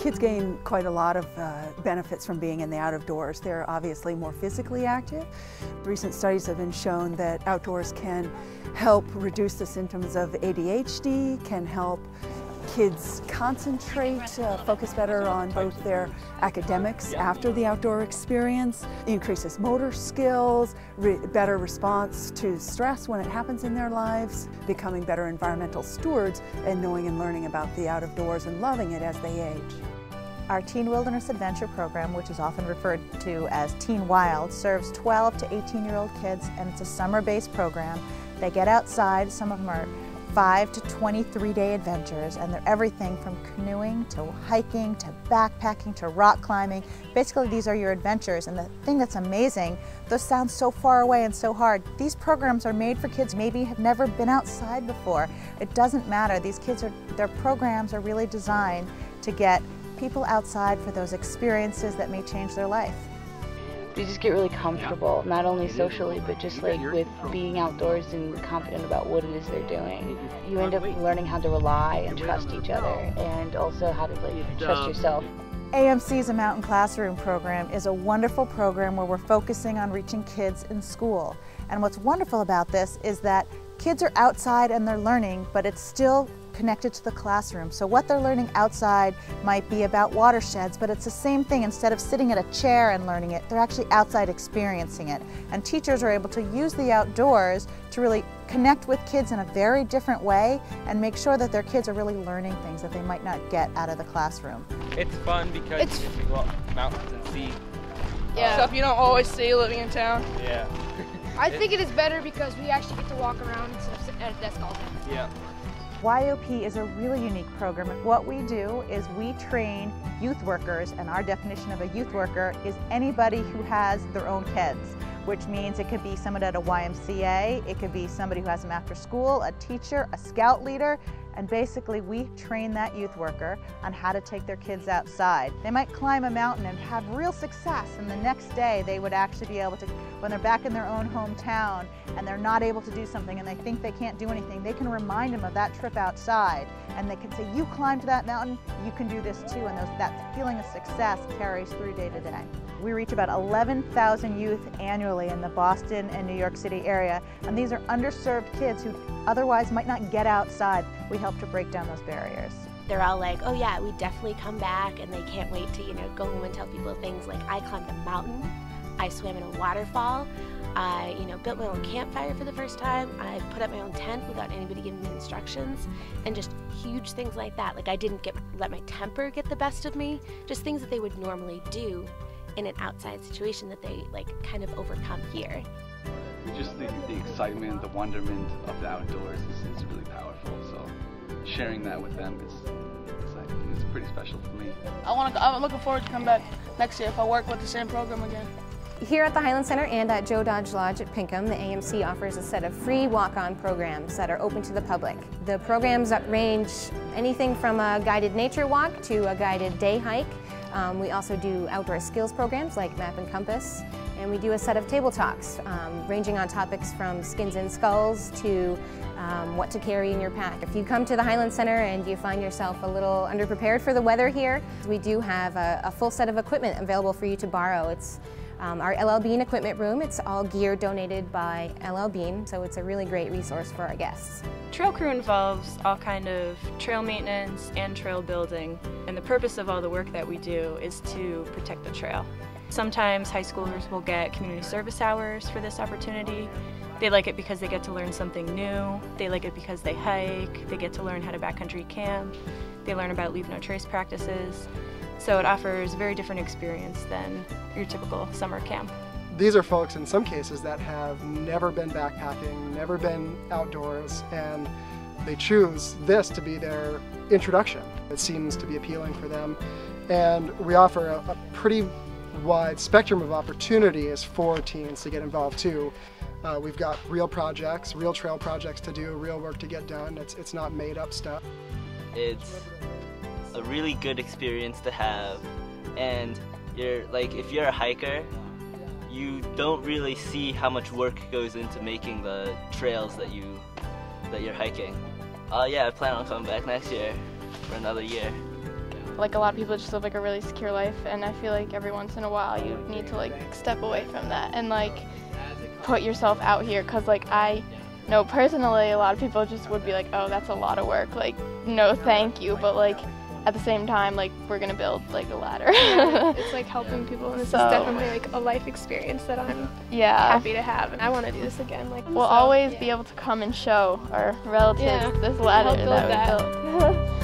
Kids gain quite a lot of benefits from being in the out of doors. They're obviously more physically active. Recent studies have been shown that outdoors can help reduce the symptoms of ADHD, can help kids concentrate, focus better on both their academics after the outdoor experience, increases motor skills, better response to stress when it happens in their lives, becoming better environmental stewards, and knowing and learning about the out of doors and loving it as they age. Our Teen Wilderness Adventure program, which is often referred to as Teen Wild, serves 12 to 18-year-old kids, and it's a summer-based program. They get outside. Some of them are 5 to 23-day adventures, and they're everything from canoeing to hiking to backpacking to rock climbing. Basically, these are your adventures, and the thing that's amazing, those sound so far away and so hard. These programs are made for kids maybe have never been outside before. It doesn't matter. These kids their programs are really designed to get people outside for those experiences that may change their life. You just get really comfortable, not only socially, but just like with being outdoors and confident about what it is they're doing. You end up learning how to rely and trust each other, and also how to trust yourself. AMC's A Mountain Classroom program is a wonderful program where we're focusing on reaching kids in school. And what's wonderful about this is that kids are outside and they're learning, but it's still connected to the classroom. So what they're learning outside might be about watersheds, but it's the same thing. Instead of sitting at a chair and learning it, they're actually outside experiencing it. And teachers are able to use the outdoors to really connect with kids in a very different way and make sure that their kids are really learning things that they might not get out of the classroom. It's fun because you get to go up mountains and see stuff you don't always see living in town. Yeah. I think it is better because we actually get to walk around instead of sitting at a desk all day. Yeah. YOP is a really unique program. What we do is we train youth workers, and our definition of a youth worker is anybody who has their own kids, which means it could be someone at a YMCA, it could be somebody who has them after school, a teacher, a scout leader, and basically we train that youth worker on how to take their kids outside. They might climb a mountain and have real success, and the next day they would actually be able to, when they're back in their own hometown and they're not able to do something and they think they can't do anything, they can remind them of that trip outside, and they can say, you climbed that mountain, you can do this too, and that feeling of success carries through day to day. We reach about 11,000 youth annually in the Boston and New York City area, and these are underserved kids who otherwise might not get outside. We help to break down those barriers. They're all like, oh yeah, we definitely come back, and they can't wait to, go home and tell people things like, I climbed a mountain, I swam in a waterfall, I, built my own campfire for the first time, I put up my own tent without anybody giving me instructions, and just huge things like that. Like I didn't let my temper get the best of me, just things that they would normally do in an outside situation that they kind of overcome here. Just the excitement, the wonderment of the outdoors is really powerful. So sharing that with them is pretty special for me. I'm looking forward to come back next year if I work with the same program again. Here at the Highland Center and at Joe Dodge Lodge at Pinkham, the AMC offers a set of free walk-on programs that are open to the public. The programs range anything from a guided nature walk to a guided day hike. We also do outdoor skills programs like Map and Compass, and we do a set of table talks ranging on topics from skins and skulls to what to carry in your pack. If you come to the Highland Center and you find yourself a little underprepared for the weather here, we do have a full set of equipment available for you to borrow. It's our LL Bean equipment room. It's all gear donated by LL Bean, so it's a really great resource for our guests. Trail crew involves all kind of trail maintenance and trail building, and the purpose of all the work that we do is to protect the trail. Sometimes high schoolers will get community service hours for this opportunity. They like it because they get to learn something new. They like it because they hike. They get to learn how to backcountry camp. They learn about leave no trace practices. So it offers a very different experience than your typical summer camp. These are folks in some cases that have never been backpacking, never been outdoors, and they choose this to be their introduction. It seems to be appealing for them, and we offer a pretty wide spectrum of opportunities for teens to get involved too. We've got real projects, real trail projects to do, real work to get done. It's not made up stuff. It's a really good experience to have, and if you're a hiker, you don't really see how much work goes into making the trails that you're hiking. Yeah, I plan on coming back next year for another year. like a lot of people just live like a really secure life, and I feel like every once in a while you need to like step away from that and like put yourself out here, because like I know personally a lot of people just would be like, oh, that's a lot of work, like no thank you, but like at the same time, like, we're gonna build like a ladder. Yeah, it's like helping people, and this is definitely like a life experience that I'm happy to have, and I want to do this again. Like, we'll always be able to come and show our relatives this ladder that we built.